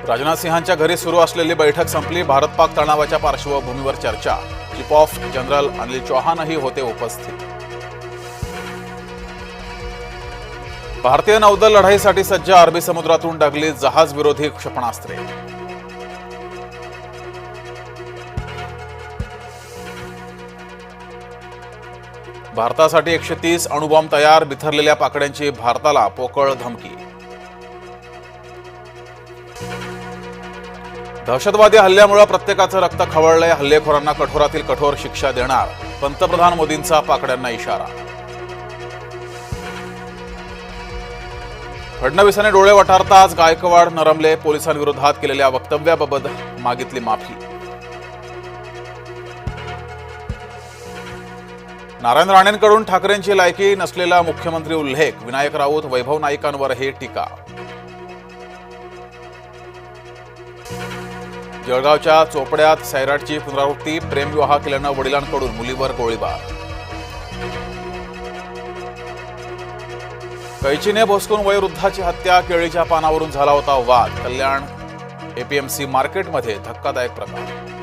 राजनाथ सिंहांच्या घरी सुरू असलेली बैठक संपली। भारत पाक तणावाच्या पार्श्वभूमीवर चर्चा। चीफ ऑफ जनरल अनिल चौहानही होते उपस्थित। भारतीय नौदल लढाईसाठी सज्ज। अरबी समुद्रातून डागली जहाज विरोधी क्षेपणास्त्रे। भारतासाठी 130 अणुबॉम्ब तयार। बिथरलेल्या पाकड्यांची भारताला पोकळ धमकी। दहशतवादी हल्ल्यामुळे प्रत्येकाचं रक्त खवळलंय। हल्लेखोरांना कठोरातील कठोर शिक्षा देणार। पंतप्रधान मोदींचा पाकड्यांना इशारा। फडणवीसांनी डोळे वटारताच गायकवाड नरमले। पोलिसांविरोधात केलेल्या वक्तव्याबाबत मागितली माफी। नारायण राणेंकडून ठाकरेंची लायकी नसलेला मुख्यमंत्री उल्लेख। विनायक राऊत वैभव नाईकांवरही टीका। जळगावच्या चोपड्यात सैराटची पुनरावृत्ती। प्रेमविवाह केल्यानं वडिलांकडून मुलीवर गोळीबार। कैचीने भोसकून वयोवृद्धाची हत्या। केळीच्या पानावरून झाला होता वाद। कल्याण एपीएमसी मार्केटमध्ये धक्कादायक प्रकार।